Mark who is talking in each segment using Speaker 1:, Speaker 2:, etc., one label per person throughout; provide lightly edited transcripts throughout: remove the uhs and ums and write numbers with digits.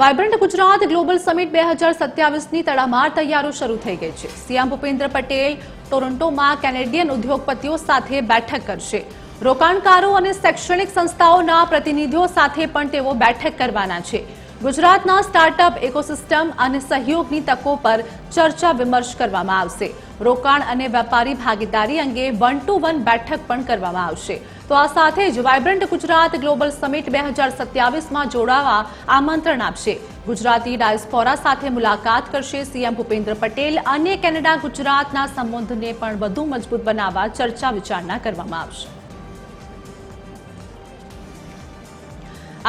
Speaker 1: Vibrant Gujarat global summit 2027ની તડામાર તૈયારીઓ શરૂ થઈ ગઈ છે। સીએમ ભૂપેન્દ્ર પટેલ ટોરન્ટોમાં કેનેડિયન ઉદ્યોગપતિઓ સાથે બેઠક કરશે। રોકાણકારો અને શૈક્ષણિક સંસ્થાઓના પ્રતિનિધિઓ સાથે પણ તેઓ બેઠક કરવાના છે। ગુજરાતના સ્ટાર્ટઅપ ઇકોસિસ્ટમ અને સહયોગની તકો પર ચર્ચા વિમર્શ કરવામાં આવશે। રોકાણ અને વેપારી ભાગીદારી અંગે 1-to-1 બેઠક પણ કરવામાં આવશે। તો આ સાથે જ વાયબ્રન્ટ ગુજરાત ગ્લોબલ સમિટ 2027માં જોડાવા આમંત્રણ આપશે। ગુજરાતી ડાયસ્પોરા સાથે મુલાકાત કરશે સીએમ ભૂપેન્દ્ર પટેલ અને કેનેડા ગુજરાતના સંબંધને પણ વધુ મજબૂત બનાવવા ચર્ચા વિચારણા કરવામાં આવશે।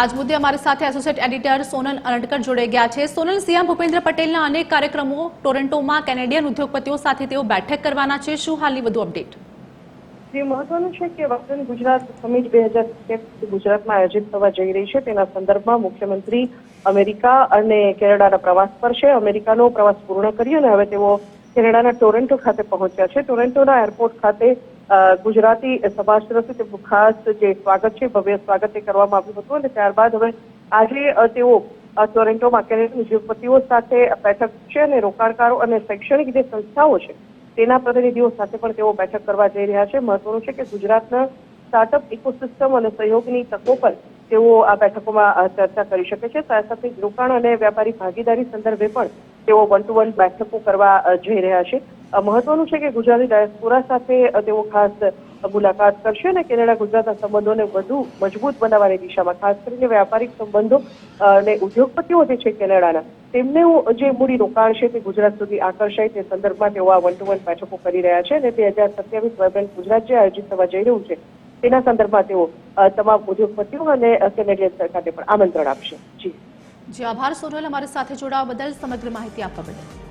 Speaker 1: आज मुद्दे हमारे साथ एसोसिएट एडिटर सोनल अनडकर जोड़े गया है। सोनल, सीएम भूपेन्द्र पटेलના अनेक कार्यक्रमों टोरंटोમાં કેનેડિયન ઉદ્યોગપતિઓ સાથે તેઓ બેઠક કરવાના છે। શું હાલની વધુ અપડેટ?
Speaker 2: જે મહત્વનું છે કે વાયબ્રન્ટ ગુજરાત સમિટ 2027 ગુજરાતમાં આયોજિત થવા જઈ રહી છે તેના સંદર્ભમાં મુખ્યમંત્રી અમેરિકા અને કેનેડાના પ્રવાસ પર છે। અમેરિકાનો પ્રવાસ પૂર્ણ કરી અને હવે તેઓ કેનેડાના ટોરન્ટો ખાતે પહોંચ્યા છે। ટોરન્ટોના એરપોર્ટ ખાતે ગુજરાતી સમાજ તરફથી તેમનું ખાસ જે સ્વાગત છે, ભવ્ય સ્વાગત કરવામાં આવ્યું હતું અને ત્યારબાદ હવે આજે તેઓ ટોરન્ટોમાં કેનેડિયન ઉદ્યોગપતિઓ સાથે બેઠક છે અને રોકાણકારો અને શૈક્ષણિક જે સંસ્થાઓ છે તેના પ્રતિનિધિઓ સાથે પણ તેઓ બેઠક કરવા જઈ રહ્યા છે। મહત્વનું છે કે ગુજરાતના સ્ટાર્ટઅપ ઇકોસિસ્ટમ અને સહયોગની તકો પર તેઓ આ બેઠકોમાં ચર્ચા કરી શકે છે। સાથે રોકાણ અને વેપારી ભાગીદારી સંદર્ભે પણ તેઓ 1-to-1 બેઠકો કરવા જઈ રહ્યા છે। મહત્વનું છે કે ગુજરાતી ડાયસ્પોરા સાથે તેઓ ખાસ મુલાકાત કરશે અને કેનેડા ગુજરાતના સંબંધોને વધુ મજબૂત બનાવવાની દિશામાં ખાસ કરીને વ્યાપારિક સંબંધો અને ઉદ્યોગપતિઓ જે છે કેનેડાના તેમનું જે મૂડી રોકાણ છે તે ગુજરાત સુધી આકર્ષાય તે સંદર્ભમાં તેઓ આ 1-to-1 બેઠકો કરી રહ્યા છે અને 2027 વાયબ્રન્ટ ગુજરાત જે આયોજિત થવા જઈ રહ્યું છે તેના સંદર્ભમાં તેઓ તમામ ઉદ્યોગપતિઓ અને કેનેડિયન સરકારને પણ આમંત્રણ આપશે। જી
Speaker 1: આભાર સોનલ, અમારી સાથે જોડાવા બદલ, સમગ્ર માહિતી આપવા બદલ।